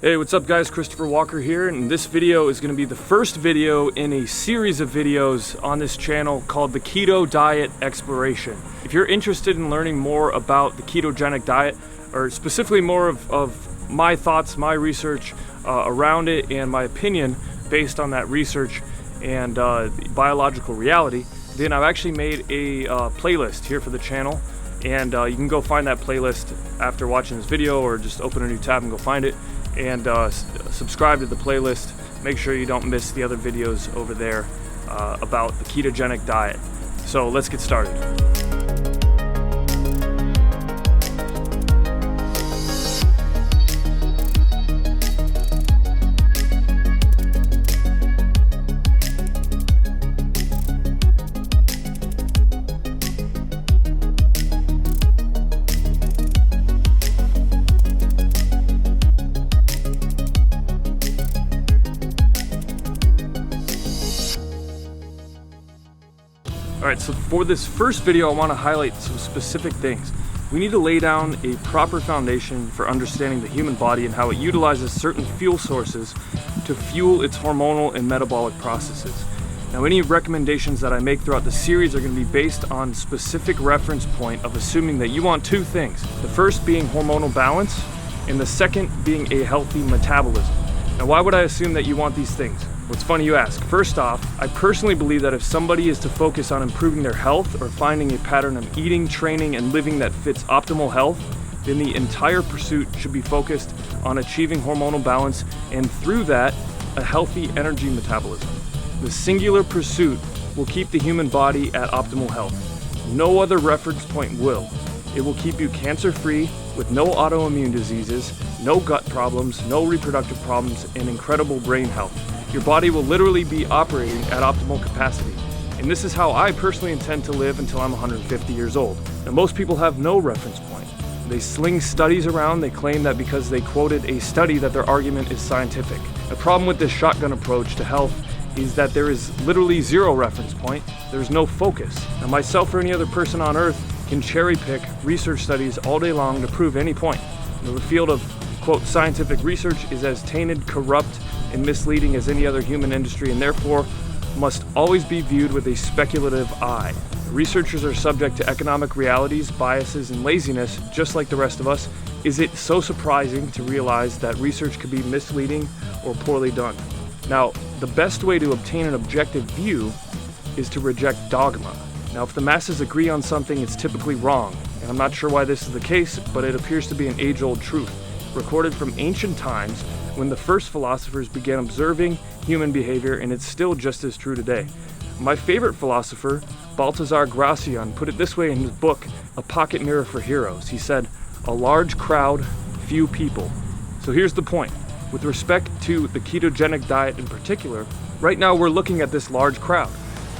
Hey, what's up guys? Christopher Walker here, and this video is going to be the first video in a series of videos on this channel called the Keto Diet Exploration. If you're interested in learning more about the ketogenic diet, or specifically more of my thoughts, my research around it, and my opinion based on that research and biological reality, then I've actually made a playlist here for the channel, and you can go find that playlist after watching this video, or just open a new tab and go find it. And subscribe to the playlist. Make sure you don't miss the other videos over there about the ketogenic diet. So let's get started. Alright, so for this first video I want to highlight some specific things. We need to lay down a proper foundation for understanding the human body and how it utilizes certain fuel sources to fuel its hormonal and metabolic processes. Now, any recommendations that I make throughout the series are going to be based on specific reference point of assuming that you want two things. The first being hormonal balance, and the second being a healthy metabolism. Now, why would I assume that you want these things? Well, it's funny you ask. First off, I personally believe that if somebody is to focus on improving their health or finding a pattern of eating, training, and living that fits optimal health, then the entire pursuit should be focused on achieving hormonal balance, and through that, a healthy energy metabolism. The singular pursuit will keep the human body at optimal health. No other reference point will. It will keep you cancer-free with no autoimmune diseases, no gut problems, no reproductive problems, and incredible brain health. Your body will literally be operating at optimal capacity. And this is how I personally intend to live until I'm 150 years old. Now, most people have no reference point. They sling studies around. They claim that because they quoted a study that their argument is scientific. The problem with this shotgun approach to health is that there is literally zero reference point. There's no focus. Now, myself or any other person on earth can cherry pick research studies all day long to prove any point. The field of, quote, scientific research is as tainted, corrupt, and misleading as any other human industry, and therefore must always be viewed with a speculative eye. Researchers are subject to economic realities, biases, and laziness, just like the rest of us. Is it so surprising to realize that research could be misleading or poorly done? Now, the best way to obtain an objective view is to reject dogma. Now, if the masses agree on something, it's typically wrong, and I'm not sure why this is the case, but it appears to be an age-old truth, recorded from ancient times when the first philosophers began observing human behavior, and it's still just as true today. My favorite philosopher, Balthazar Gracian, put it this way in his book, A Pocket Mirror for Heroes. He said, "A large crowd, few people." So here's the point. With respect to the ketogenic diet in particular, right now we're looking at this large crowd,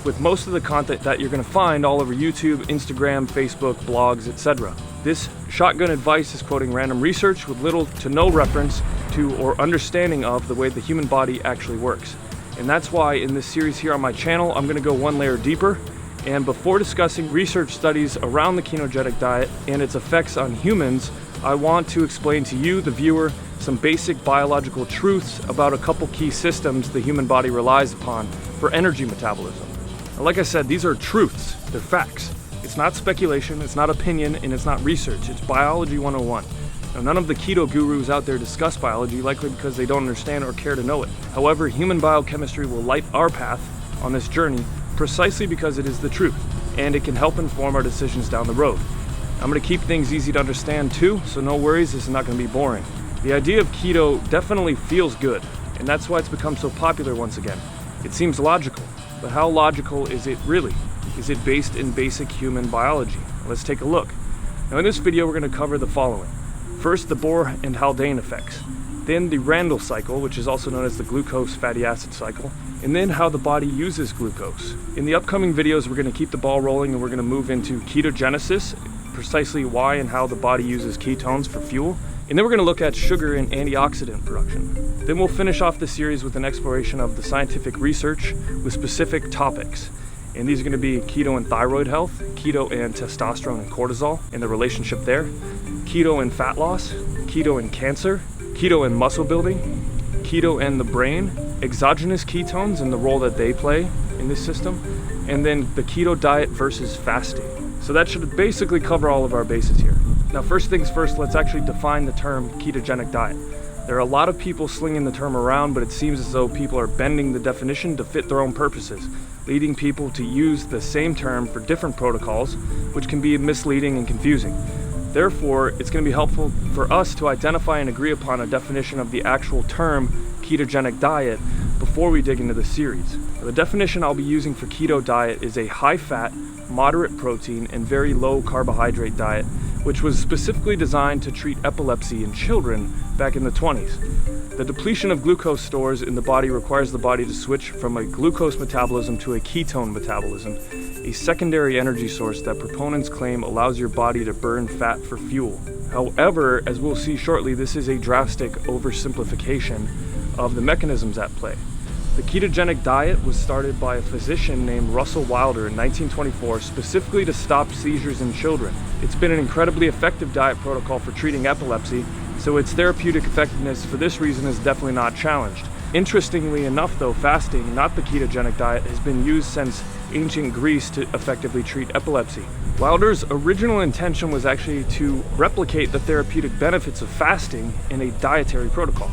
with most of the content that you're going to find all over YouTube, Instagram, Facebook, blogs, etc. This shotgun advice is quoting random research with little to no reference to or understanding of the way the human body actually works. And that's why in this series here on my channel, I'm going to go one layer deeper. And before discussing research studies around the ketogenic diet and its effects on humans, I want to explain to you, the viewer, some basic biological truths about a couple key systems the human body relies upon for energy metabolism. Now, like I said, these are truths, they're facts. It's not speculation, it's not opinion, and it's not research. It's biology 101. Now, none of the keto gurus out there discuss biology, likely because they don't understand or care to know it. However, human biochemistry will light our path on this journey precisely because it is the truth, and it can help inform our decisions down the road. I'm going to keep things easy to understand too, so no worries, this is not going to be boring. The idea of keto definitely feels good, and that's why it's become so popular once again. It seems logical, but how logical is it really? Is it based in basic human biology? Let's take a look. Now, in this video we're going to cover the following. First, the Bohr and Haldane effects. Then the Randle cycle, which is also known as the glucose fatty acid cycle. And then how the body uses glucose. In the upcoming videos we're going to keep the ball rolling, and we're going to move into ketogenesis, precisely why and how the body uses ketones for fuel. And then we're going to look at sugar and antioxidant production. Then we'll finish off the series with an exploration of the scientific research with specific topics. And these are going to be keto and thyroid health, keto and testosterone and cortisol and the relationship there, keto and fat loss, keto and cancer, keto and muscle building, keto and the brain, exogenous ketones and the role that they play in this system, and then the keto diet versus fasting. So that should basically cover all of our bases here. Now, first things first, let's actually define the term ketogenic diet. There are a lot of people slinging the term around, but it seems as though people are bending the definition to fit their own purposes, leading people to use the same term for different protocols, which can be misleading and confusing. Therefore, it's going to be helpful for us to identify and agree upon a definition of the actual term ketogenic diet before we dig into the series. The definition I'll be using for keto diet is a high-fat, moderate protein, and very low carbohydrate diet, which was specifically designed to treat epilepsy in children back in the 20s. The depletion of glucose stores in the body requires the body to switch from a glucose metabolism to a ketone metabolism, a secondary energy source that proponents claim allows your body to burn fat for fuel. However, as we'll see shortly, this is a drastic oversimplification of the mechanisms at play. The ketogenic diet was started by a physician named Russell Wilder in 1924 specifically to stop seizures in children. It's been an incredibly effective diet protocol for treating epilepsy, so its therapeutic effectiveness for this reason is definitely not challenged. Interestingly enough though, fasting, not the ketogenic diet, has been used since ancient Greece to effectively treat epilepsy. Wilder's original intention was actually to replicate the therapeutic benefits of fasting in a dietary protocol.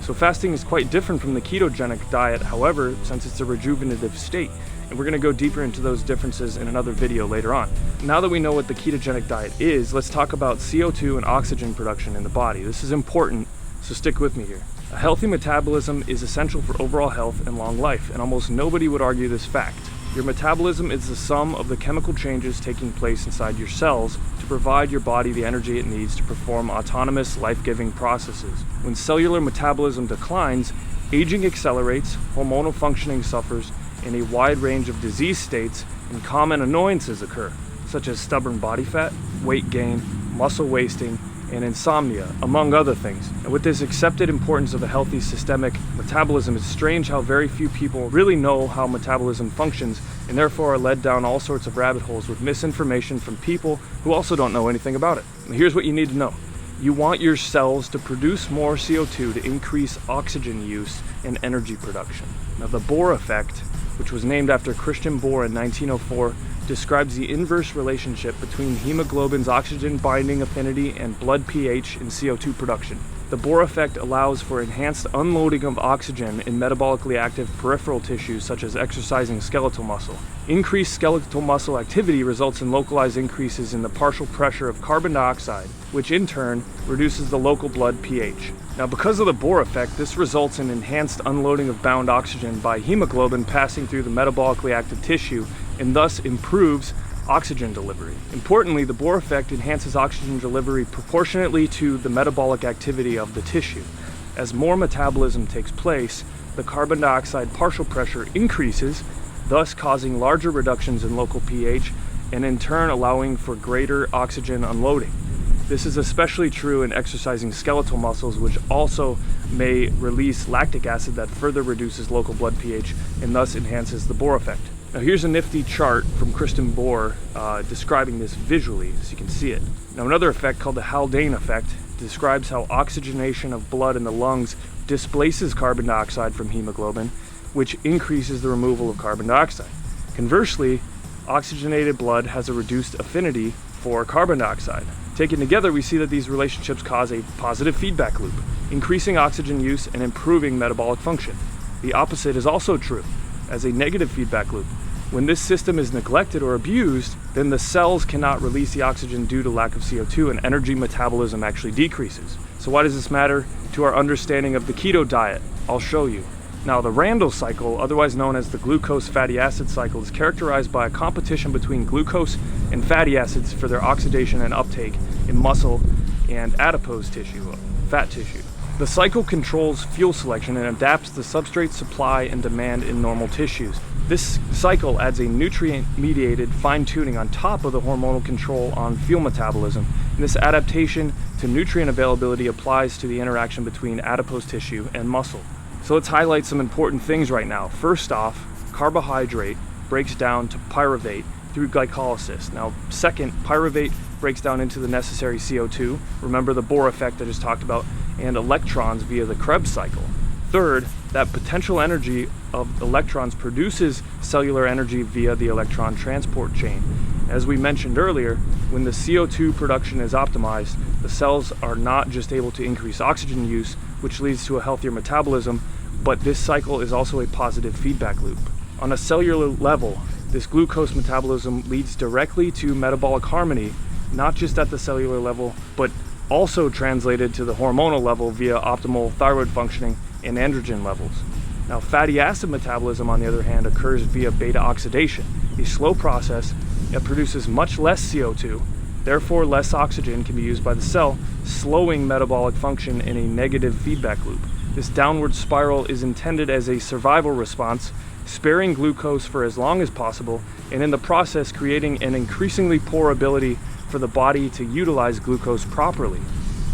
So fasting is quite different from the ketogenic diet, however, since it's a rejuvenative state. And we're going to go deeper into those differences in another video later on. Now that we know what the ketogenic diet is, let's talk about CO2 and oxygen production in the body. This is important, so stick with me here. A healthy metabolism is essential for overall health and long life, and almost nobody would argue this fact. Your metabolism is the sum of the chemical changes taking place inside your cells to provide your body the energy it needs to perform autonomous, life-giving processes. When cellular metabolism declines, aging accelerates, hormonal functioning suffers, and a wide range of disease states and common annoyances occur, such as stubborn body fat, weight gain, muscle wasting, and insomnia, among other things. And with this accepted importance of a healthy systemic metabolism, it's strange how very few people really know how metabolism functions and therefore are led down all sorts of rabbit holes with misinformation from people who also don't know anything about it. And here's what you need to know. You want your cells to produce more CO2 to increase oxygen use and energy production. Now, the Bohr effect, which was named after Christian Bohr in 1904, describes the inverse relationship between hemoglobin's oxygen binding affinity and blood pH in CO2 production. The Bohr effect allows for enhanced unloading of oxygen in metabolically active peripheral tissues such as exercising skeletal muscle. Increased skeletal muscle activity results in localized increases in the partial pressure of carbon dioxide, which in turn reduces the local blood pH. Now, because of the Bohr effect, this results in enhanced unloading of bound oxygen by hemoglobin passing through the metabolically active tissue and thus improves oxygen delivery. Importantly, the Bohr effect enhances oxygen delivery proportionately to the metabolic activity of the tissue. As more metabolism takes place, the carbon dioxide partial pressure increases, thus causing larger reductions in local pH and in turn allowing for greater oxygen unloading. This is especially true in exercising skeletal muscles, which also may release lactic acid that further reduces local blood pH and thus enhances the Bohr effect. Now here's a nifty chart from Christian Bohr describing this visually, so you can see it. Now another effect called the Haldane effect describes how oxygenation of blood in the lungs displaces carbon dioxide from hemoglobin, which increases the removal of carbon dioxide. Conversely, oxygenated blood has a reduced affinity for carbon dioxide. Taken together, we see that these relationships cause a positive feedback loop, increasing oxygen use and improving metabolic function. The opposite is also true, as a negative feedback loop. When this system is neglected or abused, then the cells cannot release the oxygen due to lack of CO2 and energy metabolism actually decreases. So why does this matter to our understanding of the keto diet? I'll show you. Now, the Randle cycle, otherwise known as the glucose fatty acid cycle, is characterized by a competition between glucose and fatty acids for their oxidation and uptake in muscle and adipose tissue, fat tissue. The cycle controls fuel selection and adapts the substrate supply and demand in normal tissues. This cycle adds a nutrient-mediated fine-tuning on top of the hormonal control on fuel metabolism. And this adaptation to nutrient availability applies to the interaction between adipose tissue and muscle. So let's highlight some important things right now. First off, carbohydrate breaks down to pyruvate through glycolysis. Now, second, pyruvate breaks down into the necessary CO2. Remember the Bohr effect I just talked about. and electrons via the Krebs cycle. Third, that potential energy of electrons produces cellular energy via the electron transport chain. As we mentioned earlier, when the CO2 production is optimized, the cells are not just able to increase oxygen use, which leads to a healthier metabolism, but this cycle is also a positive feedback loop. On a cellular level, this glucose metabolism leads directly to metabolic harmony, not just at the cellular level, but also translated to the hormonal level via optimal thyroid functioning and androgen levels. Now, fatty acid metabolism, on the other hand, occurs via beta oxidation, a slow process that produces much less CO2, therefore less oxygen can be used by the cell, slowing metabolic function in a negative feedback loop. This downward spiral is intended as a survival response, sparing glucose for as long as possible, and in the process creating an increasingly poor ability for the body to utilize glucose properly.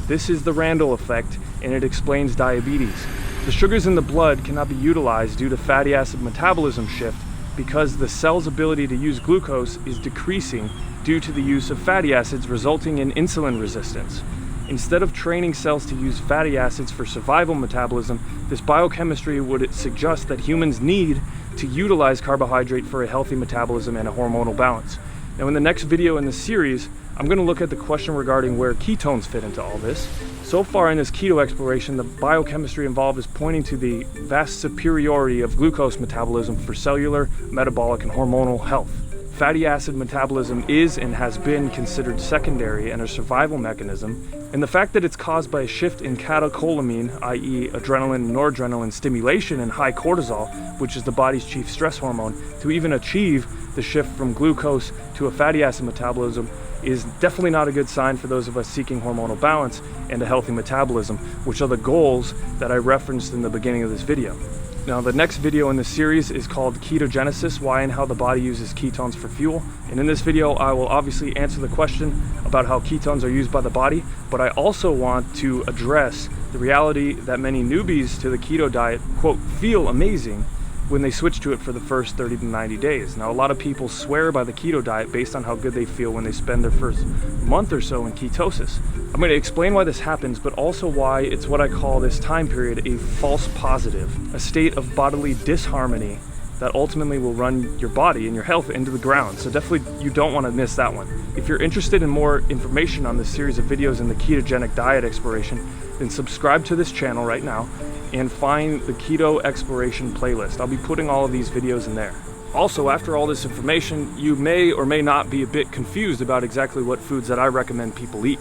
This is the Randle effect, and it explains diabetes. The sugars in the blood cannot be utilized due to fatty acid metabolism shift because the cell's ability to use glucose is decreasing due to the use of fatty acids, resulting in insulin resistance. Instead of training cells to use fatty acids for survival metabolism, this biochemistry would suggest that humans need to utilize carbohydrate for a healthy metabolism and a hormonal balance. Now, in the next video in this series, I'm going to look at the question regarding where ketones fit into all this. So far in this keto exploration, the biochemistry involved is pointing to the vast superiority of glucose metabolism for cellular, metabolic, and hormonal health. Fatty acid metabolism is and has been considered secondary and a survival mechanism, and the fact that it's caused by a shift in catecholamine, i.e. adrenaline and noradrenaline stimulation and high cortisol, which is the body's chief stress hormone, to even achieve the shift from glucose to a fatty acid metabolism is definitely not a good sign for those of us seeking hormonal balance and a healthy metabolism, which are the goals that I referenced in the beginning of this video. Now, the next video in this series is called Ketogenesis, why and how the body uses ketones for fuel. And in this video, I will obviously answer the question about how ketones are used by the body, but I also want to address the reality that many newbies to the keto diet, quote, feel amazing when they switch to it for the first 30 to 90 days. Now, a lot of people swear by the keto diet based on how good they feel when they spend their first month or so in ketosis. I'm going to explain why this happens, but also why it's what I call this time period a false positive, a state of bodily disharmony that ultimately will run your body and your health into the ground. So definitely you don't want to miss that one. If you're interested in more information on this series of videos in the ketogenic diet exploration, then subscribe to this channel right now and find the keto exploration playlist. I'll be putting all of these videos in there. Also, after all this information, you may or may not be a bit confused about exactly what foods that I recommend people eat.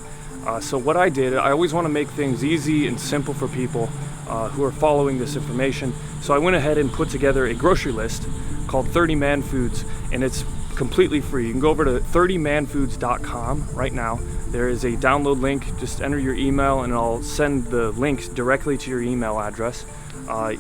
So what I did, I always want to make things easy and simple for people who are following this information. So I went ahead and put together a grocery list called 30 Man Foods, and it's completely free. You can go over to 30manfoods.com right now. There is a download link. Just enter your email and I'll send the links directly to your email address.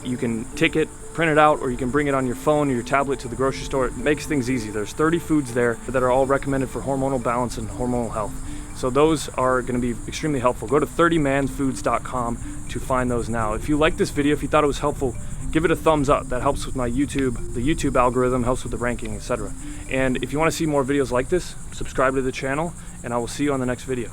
You can take it, print it out, or you can bring it on your phone or your tablet to the grocery store. It makes things easy. There's 30 foods there that are all recommended for hormonal balance and hormonal health. So those are going to be extremely helpful. Go to 30manfoods.com to find those now. If you liked this video, if you thought it was helpful, give it a thumbs up. That helps with my YouTube, the YouTube algorithm, helps with the ranking, etc. And if you want to see more videos like this, subscribe to the channel, and I will see you on the next video.